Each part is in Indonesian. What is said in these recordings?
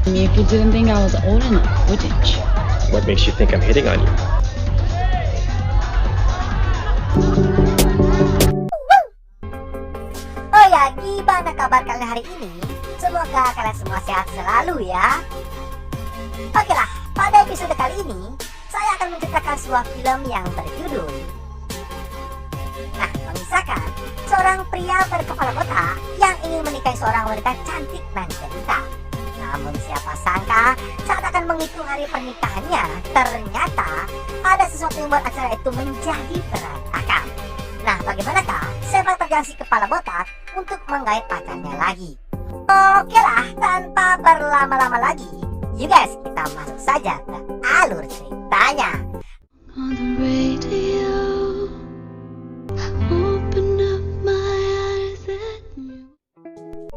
If you didn't think I was old enough, wouldn't you? What makes you think I'm hitting on you? Oh ya, gimana kabar kalian hari ini? Semoga kalian semua sehat selalu ya. Oke lah, pada episode kali ini saya akan menceritakan sebuah film yang berjudul. Nah, mengisahkan seorang pria berkepala botak yang ingin menikahi seorang wanita cantik dan jelita. Namun siapa sangka saat akan menghitung hari pernikahannya, ternyata ada sesuatu yang membuat acara itu menjadi berantakan. Nah, bagaimanakah sepak terjang si kepala botak untuk menggait pacarnya lagi? Oke lah, tanpa berlama-lama lagi, you guys, kita masuk saja ke alur ceritanya. On the radio, open up my eyes at you.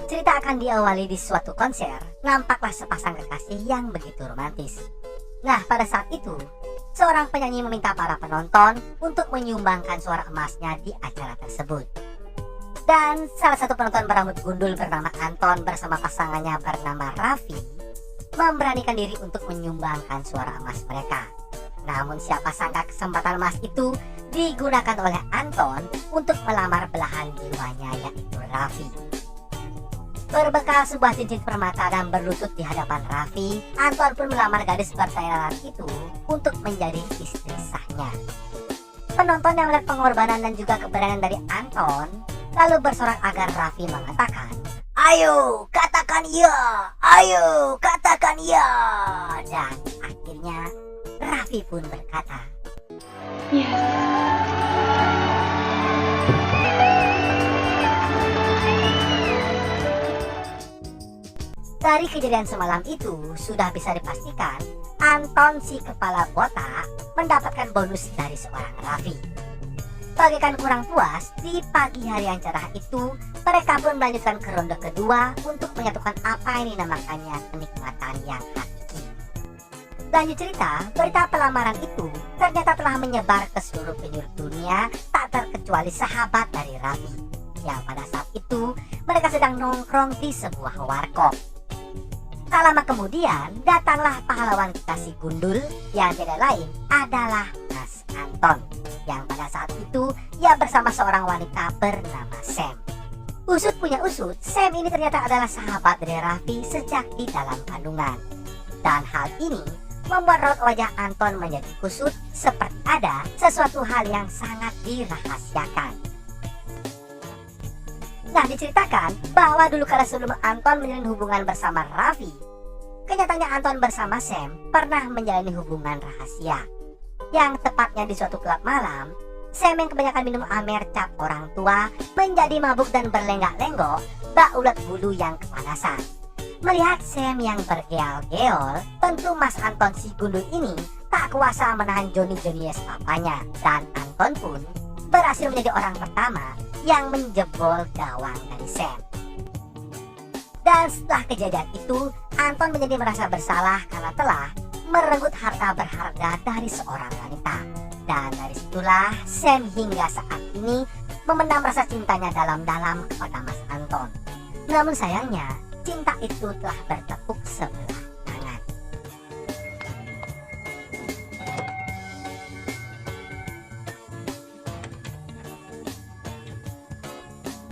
Cerita akan diawali di suatu konser. Nampaklah sepasang kekasih yang begitu romantis. Nah, pada saat itu, seorang penyanyi meminta para penonton untuk menyumbangkan suara emasnya di acara tersebut. Dan salah satu penonton berambut gundul bernama Anton bersama pasangannya bernama Raffi memberanikan diri untuk menyumbangkan suara emas mereka. Namun siapa sangka kesempatan emas itu digunakan oleh Anton untuk melamar belahan jiwanya, yaitu Raffi. Berbekal sebuah cincin permata dan berlutut di hadapan Raffi, Anton pun melamar gadis bertayaran itu untuk menjadi istri sahnya. Penonton yang melihat pengorbanan dan juga keberanian dari Anton lalu bersorak agar Raffi mengatakan, "Ayo, katakan iya! Ayo, katakan iya!" Dan akhirnya Raffi pun berkata, Yes. dari kejadian semalam itu sudah bisa dipastikan Anton si kepala botak mendapatkan bonus dari seorang Raffi. Bagaikan kurang puas, di pagi hari yang cerah itu mereka pun melanjutkan ke ronde kedua untuk menyatukan apa yang dinamakannya kenikmatan yang hakiki. Lanjut cerita, berita pelamaran itu ternyata telah menyebar ke seluruh penjuru dunia, tak terkecuali sahabat dari Raffi yang pada saat itu mereka sedang nongkrong di sebuah warkop. Tak lama kemudian datanglah pahlawan kekasih gundul yang tidak lain adalah Mas Anton, yang pada saat itu ia bersama seorang wanita bernama Sam. Usut punya usut, Sam ini ternyata adalah sahabat dari Raffi sejak di dalam kandungan. Dan hal ini membuat raut wajah Anton menjadi kusut seperti ada sesuatu hal yang sangat dirahasiakan. Nah, diceritakan bahwa dulu kala sebelum Anton menjalin hubungan bersama Raffi, kenyataannya Anton bersama Sam pernah menjalani hubungan rahasia. Yang tepatnya di suatu klub malam, Sam yang kebanyakan minum amer cap orang tua menjadi mabuk dan berlenggak-lenggok bak ulat bulu yang kepanasan. Melihat Sam yang bergeol-geol, tentu Mas Anton si gundul ini tak kuasa menahan Johnny-Johnny papanya, dan Anton pun berhasil menjadi orang pertama yang menjebol gawang dari Sam. Dan setelah kejadian itu, Anton menjadi merasa bersalah karena telah merenggut harta berharga dari seorang wanita. Dan dari situlah Sam hingga saat ini memendam rasa cintanya dalam-dalam kepada Mas Anton. Namun sayangnya, cinta itu telah bertepuk sebelah tangan.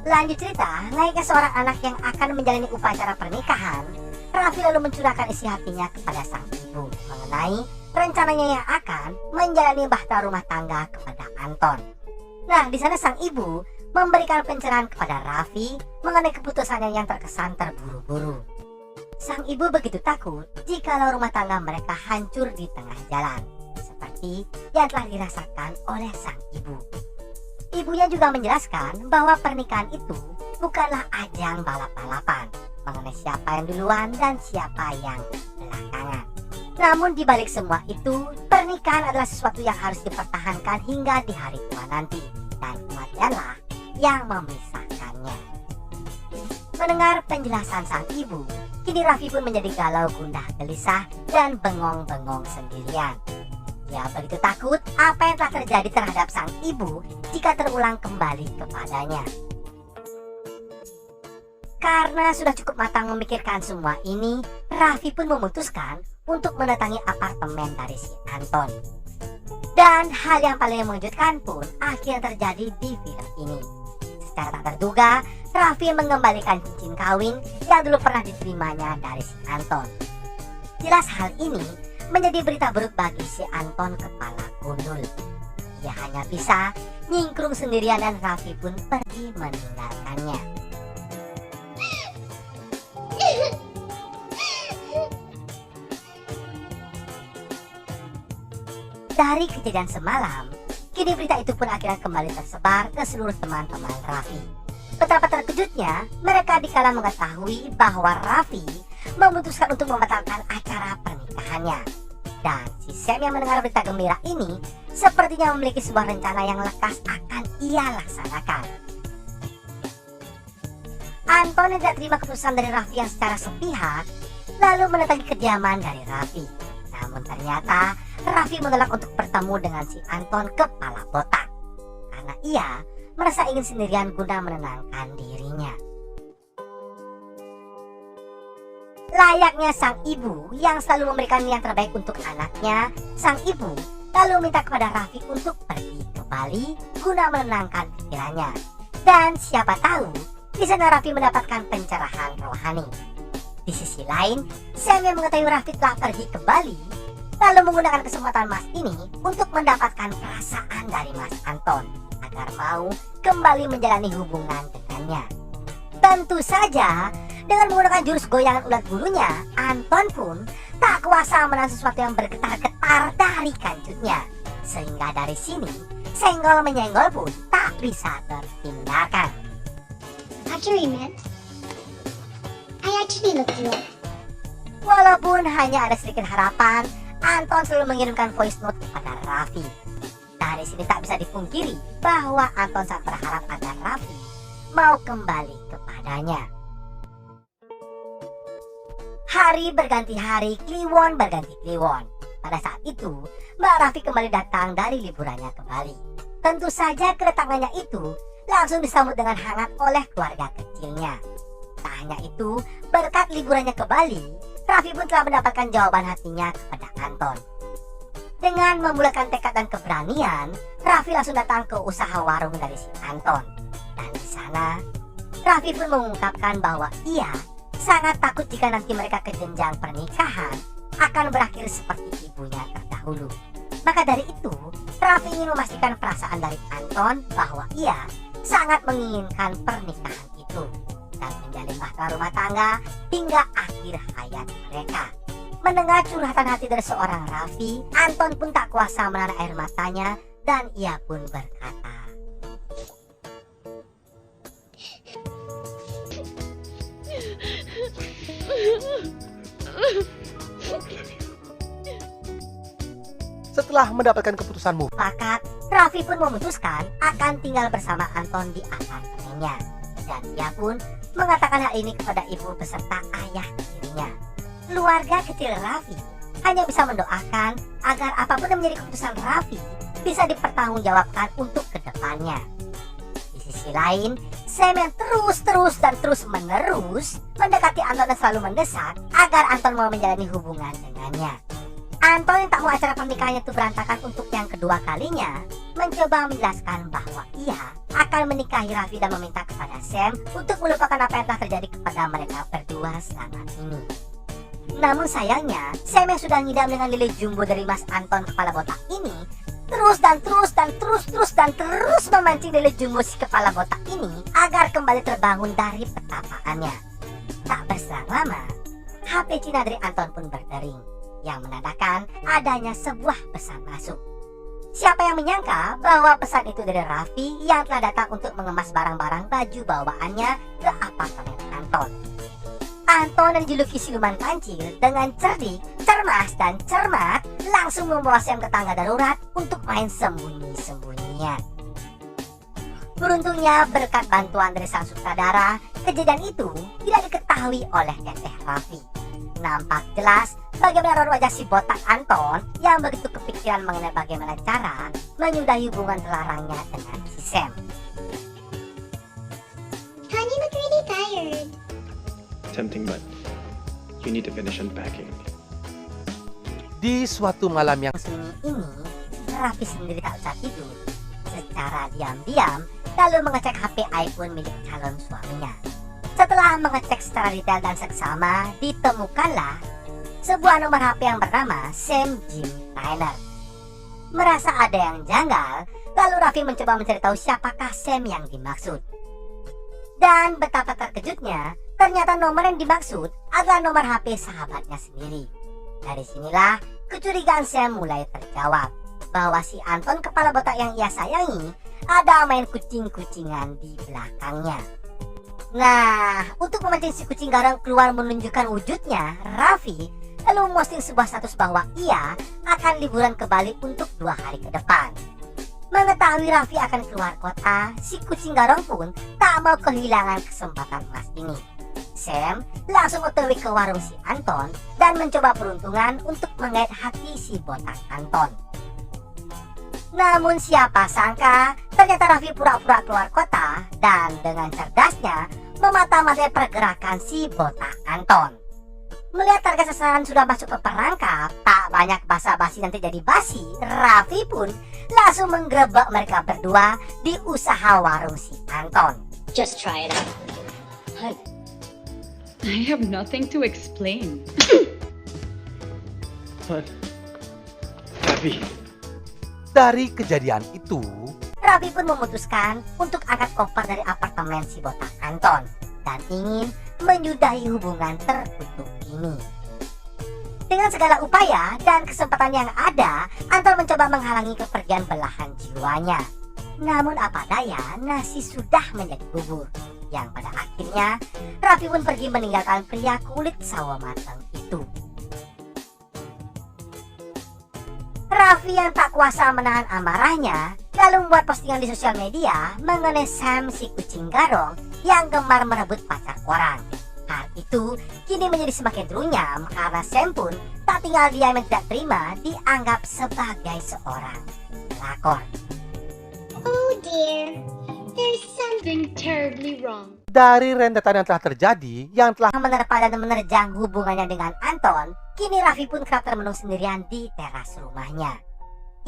Lanjut cerita, layaknya seorang anak yang akan menjalani upacara pernikahan, Raffi lalu mencurahkan isi hatinya kepada sang ibu mengenai rencananya yang akan menjalani bahtera rumah tangga kepada Anton. Nah, di sana sang ibu memberikan pencerahan kepada Raffi mengenai keputusannya yang terkesan terburu-buru. Sang ibu begitu takut jikalau rumah tangga mereka hancur di tengah jalan, seperti yang telah dirasakan oleh sang ibu. Ibunya juga menjelaskan bahwa pernikahan itu bukanlah ajang balap-balapan mengenai siapa yang duluan dan siapa yang belakangan. Namun di balik semua itu, pernikahan adalah sesuatu yang harus dipertahankan hingga di hari tua nanti, dan kematianlah yang memisahkannya. Mendengar penjelasan sang ibu, kini Raffi pun menjadi galau gundah gelisah dan bengong-bengong sendirian. Ia begitu takut apa yang telah terjadi terhadap sang ibu jika terulang kembali kepadanya. Karena sudah cukup matang memikirkan semua ini, Raffi pun memutuskan untuk mendatangi apartemen dari si Anton. Dan hal yang paling mengejutkan pun akhirnya terjadi di film ini. Secara tak terduga, Raffi mengembalikan cincin kawin yang dulu pernah diterimanya dari si Anton. Jelas hal ini menjadi berita buruk bagi si Anton kepala gundul. Ia hanya bisa nyingkrung sendirian dan Raffi pun pergi meninggalkannya. Dari kejadian semalam, kini berita itu pun akhirnya kembali tersebar ke seluruh teman-teman Raffi. Betapa terkejutnya mereka dikala mengetahui bahwa Raffi memutuskan untuk membatalkan acara pernikahannya. Dan si Sam yang mendengar berita gembira ini sepertinya memiliki sebuah rencana yang lekas akan ia laksanakan. Anton yang tidak terima keputusan dari Raffi yang secara sepihak lalu mendatangi kediaman dari Raffi. Namun ternyata Raffi menolak untuk bertemu dengan si Anton kepala botak karena ia merasa ingin sendirian guna menenangkan dirinya. Layaknya sang ibu yang selalu memberikan yang terbaik untuk anaknya, sang ibu lalu minta kepada Raffi untuk pergi ke Bali guna menenangkan pikirannya. Dan siapa tahu di sana Raffi mendapatkan pencerahan rohani. Di sisi lain, Sam yang mengetahui Raffi telah pergi ke Bali lalu menggunakan kesempatan Mas ini untuk mendapatkan perasaan dari Mas Anton agar mau kembali menjalani hubungan dengannya. Tentu saja dengan menggunakan jurus goyangan ulat bulunya, Anton pun tak kuasa menahan sesuatu yang bergetar-getar dari kanjutnya. Sehingga dari sini, senggol menyenggol pun tak bisa terhindarkan. After we met, I actually looked you up. Walaupun hanya ada sedikit harapan, Anton selalu mengirimkan voice note kepada Raffi. Dari sini tak bisa dipungkiri bahwa Anton sangat berharap agar Raffi mau kembali kepadanya. Hari berganti hari, Kliwon berganti Kliwon. Pada saat itu, Mbak Raffi kembali datang dari liburannya ke Bali. Tentu saja kedatangannya itu langsung disambut dengan hangat oleh keluarga kecilnya. Tak hanya itu, berkat liburannya ke Bali, Raffi pun telah mendapatkan jawaban hatinya kepada Anton. Dengan memulakan tekad dan keberanian, Raffi langsung datang ke usaha warung dari si Anton. Dan di sana, Raffi pun mengungkapkan bahwa ia sangat takut jika nanti mereka ke jenjang pernikahan akan berakhir seperti ibunya terdahulu. Maka dari itu, Raffi ingin memastikan perasaan dari Anton bahwa ia sangat menginginkan pernikahan itu dan menjalin bahtera rumah tangga hingga akhir hayat mereka. Mendengar curhatan hati dari seorang Raffi, Anton pun tak kuasa menahan air matanya dan ia pun berkata, setelah mendapatkan keputusanmu. Fakat, Raffi pun memutuskan akan tinggal bersama Anton di apartemennya. Dan ia pun mengatakan hal ini kepada ibu beserta ayah tirinya. Keluarga kecil Raffi hanya bisa mendoakan agar apapun yang menjadi keputusan Raffi bisa dipertanggungjawabkan untuk kedepannya. Di sisi lain, Sam yang terus menerus mendekati Anton dan selalu mendesak agar Anton mau menjalani hubungan dengannya. Anton yang tak mau acara pernikahannya itu berantakan untuk yang kedua kalinya mencoba menjelaskan bahwa ia akan menikahi Raffi dan meminta kepada Sam untuk melupakan apa yang telah terjadi kepada mereka berdua selama ini. Namun sayangnya, Sam yang sudah ngidam dengan lili jumbo dari Mas Anton kepala botak ini terus memancing lili jumbo si kepala botak ini agar kembali terbangun dari petapaannya. Tak berselang lama, HP Cina dari Anton pun berdering yang menandakan adanya sebuah pesan masuk. Siapa yang menyangka bahwa pesan itu dari Raffi yang telah datang untuk mengemas barang-barang baju bawaannya ke apartemen Anton. Anton yang dijuluki siluman kancil dengan cerdik, cermas, dan cermat langsung membawa Sam ke tangga darurat untuk main sembunyi-sembunyian. Beruntungnya berkat bantuan dari sang sutradara, kejadian itu tidak diketahui oleh teteh Raffi. Nampak jelas bagaimana raut wajah si botak Anton yang begitu kepikiran mengenai bagaimana cara menyudahi hubungan terlarangnya dengan si Sam. Honey, look really tired. tempting, but you need to finish unpacking. Di suatu malam yang Sunyi ini, Raffi sendiri tak usah tidur. Secara diam-diam, lalu mengecek HP iPhone milik calon suaminya. Setelah mengecek secara detail dan seksama, ditemukanlah sebuah nomor HP yang bernama Sam Jim Tyler. Merasa ada yang janggal, lalu Raffi mencoba mencari tahu siapakah Sam yang dimaksud. Dan betapa terkejutnya, ternyata nomor yang dimaksud adalah nomor HP sahabatnya sendiri. Dari sinilah kecurigaan Sam mulai terjawab bahwa si Anton kepala botak yang ia sayangi ada main kucing-kucingan di belakangnya. Nah, untuk memancing si kucing garang keluar menunjukkan wujudnya, Raffi lalu memposting sebuah status bahwa ia akan liburan ke Bali untuk 2 hari ke depan. Mengetahui Raffi akan keluar kota, si kucing garong pun tak mau kehilangan kesempatan emas ini. Sam langsung otw ke warung si Anton dan mencoba peruntungan untuk menggait hati si botak Anton. Namun siapa sangka ternyata Raffi pura-pura keluar kota dan dengan cerdasnya memata-matai pergerakan si botak Anton. Melihat target sasaran sudah masuk ke perangkap, tak banyak basa-basi nanti jadi basi, Raffi pun langsung menggerebek mereka berdua di usaha warung si Anton. Just try it out. I have nothing to explain. What? Abby, dari kejadian itu, Raffi pun memutuskan untuk angkat koper dari apartemen si botak Anton dan ingin menyudahi hubungan tertutup ini. Dengan segala upaya dan kesempatan yang ada, Anton mencoba menghalangi kepergian belahan jiwanya. Namun apa daya, nasi sudah menjadi bubur. Yang pada akhirnya, Raffi pun pergi meninggalkan pria kulit sawo matang itu. Raffi yang tak kuasa menahan amarahnya, lalu membuat postingan di sosial media mengenai Sam si kucing garong yang gemar merebut pacar orang. Hal itu kini menjadi semakin runyam karena Sam pun tak tinggal diam dan tidak terima dianggap sebagai seorang pelakor. Oh dear, there's something Terribly wrong. dari rentetan yang telah terjadi, yang telah Menerpa dan menerjang hubungannya dengan Anton, kini Raffi pun kerap termenung sendirian di teras rumahnya.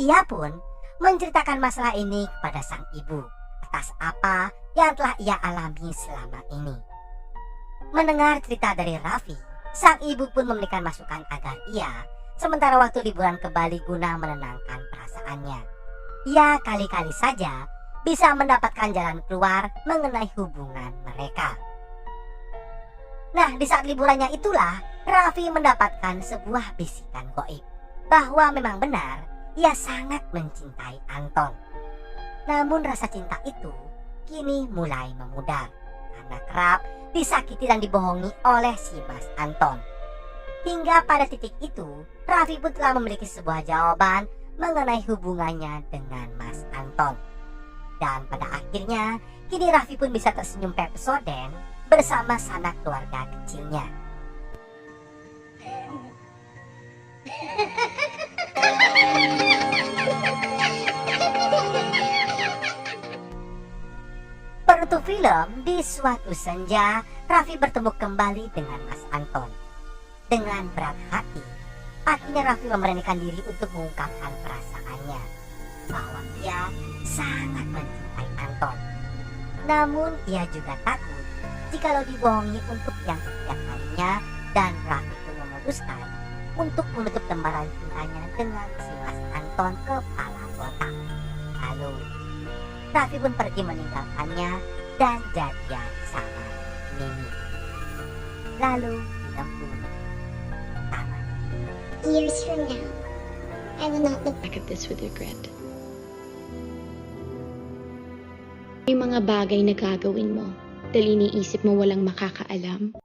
Ia pun menceritakan masalah ini kepada sang ibu atas apa yang telah ia alami selama ini. Mendengar cerita dari Raffi, sang ibu pun memberikan masukan agar ia sementara waktu liburan ke Bali guna menenangkan perasaannya. Ia kali-kali saja bisa mendapatkan jalan keluar mengenai hubungan mereka. Nah, di saat liburannya itulah Raffi mendapatkan sebuah bisikan gaib bahwa memang benar ia sangat mencintai Anton. Namun rasa cinta itu kini mulai memudar karena kerap disakiti dan dibohongi oleh si Mas Anton. Hingga pada titik itu, Raffi pun telah memiliki sebuah jawaban mengenai hubungannya dengan Mas Anton. Dan pada akhirnya, kini Raffi pun bisa tersenyum pepsoden bersama sanak keluarga kecilnya. Penutup film, di suatu senja, Raffi bertemu kembali dengan Mas Anton. Dengan berat hati, akhirnya Raffi memberanikan diri untuk mengungkapkan perasaannya bahwa ia sangat mencintai Anton. Namun ia juga takut jikalau dibohongi untuk yang ketiga kalinya, dan Raffi pun memutuskan untuk menutup lembaran cintanya dengan si Mas Anton kepala botak. Lalu Raffi pun pergi meninggalkannya dan jadian sama Mimi. Lalu ditempuh taman. years from now. I will not look Back at this with regret. May mga bagay na gagawin mo dahil iniisip mo walang makakaalam.